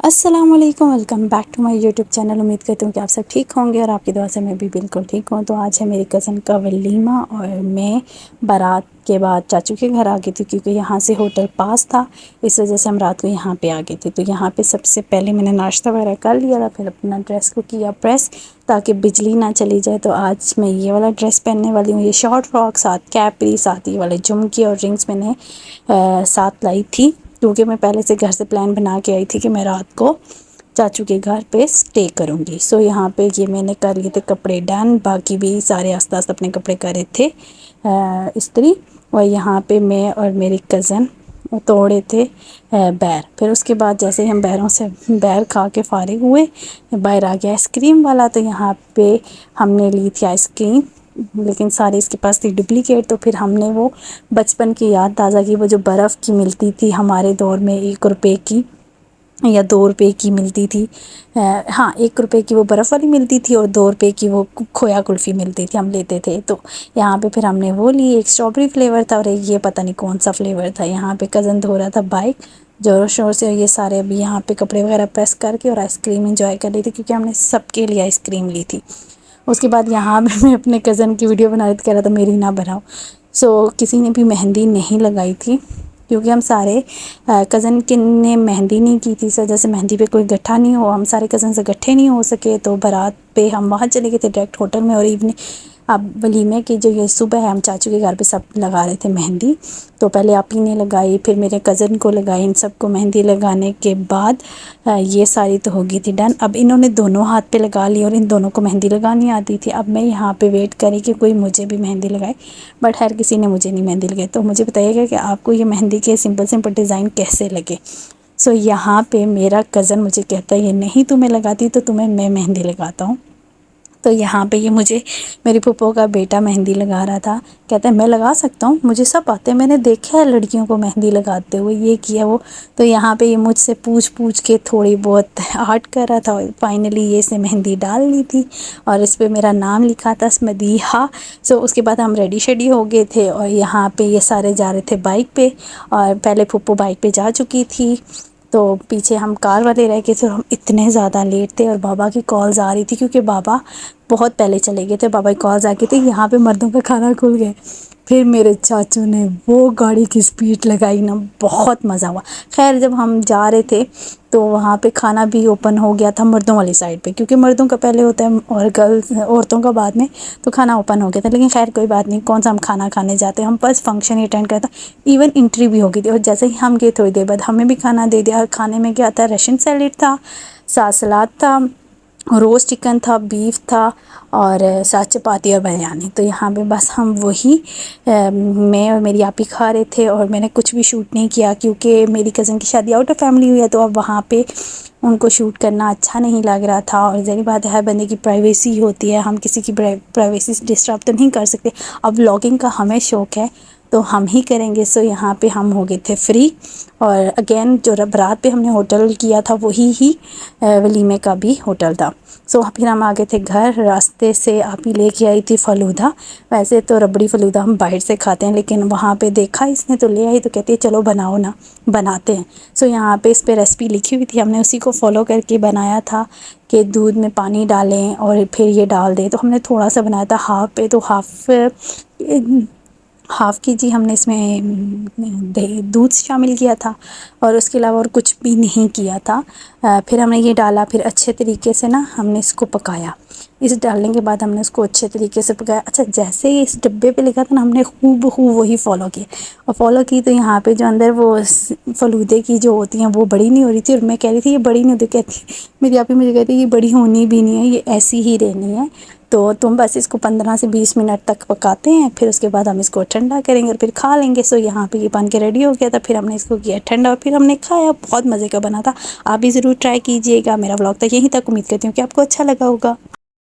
अस्सलाम वालेकुम, welcome back to my YouTube channel. उम्मीद करती हूँ कि आप सब ठीक होंगे और आपकी दुआ से मैं भी बिल्कुल ठीक हूँ। तो आज है मेरी कज़न का वलीमा और मैं बारात के बाद चाचू के घर आ गई थी, क्योंकि यहाँ से होटल पास था। इस वजह से हम रात को यहाँ पे आ गए थे। तो यहाँ पे सबसे पहले मैंने नाश्ता वगैरह कर लिया था, फिर अपना ड्रेस को किया प्रेस ताकि बिजली ना चली जाए। तो आज मैं ये वाला ड्रेस पहनने वाली हूँ, ये शॉर्ट फ्रॉक, साथ कैपरी, साथ ये वाले झुमके और रिंग्स मैंने साथ लाई थी, क्योंकि मैं पहले से घर से प्लान बना के आई थी कि मैं रात को चाचू के घर पे स्टे करूँगी। सो यहाँ पे ये मैंने कर लिए थे कपड़े डन, बाकी भी सारे आस्ते आस्ते अपने कपड़े करे थे इस्त्री। और यहाँ पे मैं और मेरी कज़न तोड़े थे बैर। फिर उसके बाद जैसे ही हम बैरों से बैर खा के फारिग हुए, बाहर आ गया आइसक्रीम वाला। तो यहाँ पे हमने ली थी आइसक्रीम, लेकिन सारी इसके पास थी डुप्लीकेट। तो फिर हमने वो बचपन की याद ताज़ा की, वो जो बर्फ़ की मिलती थी हमारे दौर में, 1 रुपए की या 2 रुपए की मिलती थी। हाँ, 1 रुपए की वो बर्फ़ वाली मिलती थी और 2 रुपए की वो खोया कुल्फ़ी मिलती थी, हम लेते थे। तो यहाँ पे फिर हमने वो ली, एक स्ट्रॉबेरी फ्लेवर था और एक ये पता नहीं कौन सा फ्लेवर था। यहाँ पे कज़न धो रहा था बाइक ज़ोरों शोर से। और ये सारे अभी यहाँ पे कपड़े वगैरह प्रेस करके और आइसक्रीम इंजॉय कर रही थी, क्योंकि हमने सबके लिए आइसक्रीम ली थी। उसके बाद यहाँ पे मैं अपने कज़न की वीडियो बना रही थी, कह रहा था मेरी ना बनाओ। सो किसी ने भी मेहंदी नहीं लगाई थी, क्योंकि हम सारे कज़न के ने मेहंदी नहीं की थी। इस वजह से मेहंदी पे कोई गट्ठा नहीं हो, हम सारे कज़न से इकट्ठे नहीं हो सके। तो बारात पे हम वहाँ चले गए थे डायरेक्ट होटल में, और इवनिंग अब वलीमे की जो ये सुबह है, हम चाचू के घर पे सब लगा रहे थे मेहंदी। तो पहले आप ही ने लगाई, फिर मेरे कज़न को लगाई। इन सबको मेहंदी लगाने के बाद ये सारी तो हो गई थी डन। अब इन्होंने दोनों हाथ पे लगा ली और इन दोनों को मेहंदी लगानी आती थी। अब मैं यहाँ पे वेट करी कि कोई मुझे भी मेहंदी लगाए, बट हर किसी ने मुझे नहीं मेहंदी लगाई। तो मुझे बताइएगा कि आपको ये मेहंदी के सिंपल सिंपल डिज़ाइन कैसे लगे। सो यहाँ पे मेरा कज़न मुझे कहता है, ये नहीं तुम्हें लगाती तो तुम्हें मैं मेहंदी लगाता हूँ। तो यहाँ पे ये मुझे मेरी फूफो का बेटा मेहंदी लगा रहा था। कहता है मैं लगा सकता हूँ, मुझे सब आते हैं, मैंने देखा है लड़कियों को मेहंदी लगाते हुए, ये किया वो। तो यहाँ पे ये मुझसे पूछ पूछ के थोड़ी बहुत आर्ट कर रहा था और फाइनली ये इसने मेहंदी डाल ली थी और इस पर मेरा नाम लिखा था स्मदीहा। सो उसके बाद हम रेडी शेडी हो गए थे और यहाँ पे ये सारे जा रहे थे बाइक पे, और पहले फूफो बाइक पे जा चुकी थी। तो पीछे हम कार वाले रह गए थे और हम इतने ज़्यादा लेट थे, और बाबा की कॉल्स आ रही थी, क्योंकि बाबा बहुत पहले चले गए थे। बाबा की कॉल्स आ गई थी, यहाँ पे मर्दों का खाना खुल गया। फिर मेरे चाचू ने वो गाड़ी की स्पीड लगाई ना, बहुत मज़ा हुआ। खैर जब हम जा रहे थे तो वहाँ पे खाना भी ओपन हो गया था मर्दों वाली साइड पे, क्योंकि मर्दों का पहले होता है और गर्ल्स औरतों का बाद में। तो खाना ओपन हो गया था, लेकिन खैर कोई बात नहीं, कौन सा हम खाना खाने जाते हैं, हम बस फंक्शन ही अटेंड करता। इवन एंट्री भी हो गई थी, और जैसे ही हम गए थोड़ी देर बाद हमें भी खाना दे दिया। खाने में क्या था, रशियन सैलेड था, साथ सलाद था, रोस्ट चिकन था, बीफ था, और साथ चपाती और बिरयानी। तो यहाँ पे बस हम वही मैं और मेरी आपी खा रहे थे, और मैंने कुछ भी शूट नहीं किया, क्योंकि मेरी कज़न की शादी आउट ऑफ फैमिली हुई है। तो अब वहाँ पे उनको शूट करना अच्छा नहीं लग रहा था, और ज़ाहिर बात है हर बंदे की प्राइवेसी होती है, हम किसी की प्राइवेसी डिस्टर्ब तो नहीं कर सकते। अब व्लॉगिंग का हमें शौक़ है तो हम ही करेंगे। सो यहाँ पे हम हो गए थे फ्री, और अगेन जो रात पे हमने होटल किया था वही ही वलीमे का भी होटल था। सो फिर हम आ गए थे घर। रास्ते से आप ही लेके आई थी फ़लूदा। वैसे तो रबड़ी फ़लूदा हम बाहर से खाते हैं, लेकिन वहाँ पे देखा इसने तो ले आई, तो कहती है चलो बनाओ ना, बनाते हैं। सो यहाँ पे इस पे रेसिपी लिखी हुई थी, हमने उसी को फॉलो करके बनाया था कि दूध में पानी डालें और फिर ये डाल दें। तो हमने थोड़ा सा बनाया था हाफ़ पे, तो हाफ़ केजी हमने इसमें दही दूध शामिल किया था, और उसके अलावा और कुछ भी नहीं किया था। फिर हमने ये डाला, फिर अच्छे तरीके से ना हमने इसको पकाया। इस डालने के बाद हमने इसको अच्छे तरीके से पकाया। अच्छा, जैसे ही इस डब्बे पे लिखा था ना, हमने हूबहू वही फ़ॉलो किया, और फॉलो की। तो यहाँ पे जो अंदर वो फ़लूदे की जो होती हैं वो बड़ी नहीं हो रही थी, और मैं कह रही थी ये बड़ी नहीं होती। कहती मेरी आप ही मुझे कहती ये बड़ी होनी भी नहीं है, ये ऐसी ही रहनी है। तो तुम बस इसको 15 से 20 मिनट तक पकाते हैं, फिर उसके बाद हम इसको ठंडा करेंगे और फिर खा लेंगे। सो यहाँ पे ये बन के रेडी हो गया था, फिर हमने इसको किया ठंडा और फिर हमने खाया। बहुत मज़े का बना था, आप भी ज़रूर ट्राई कीजिएगा। मेरा व्लॉग तो यहीं तक, उम्मीद करती हूँ कि आपको अच्छा लगा होगा।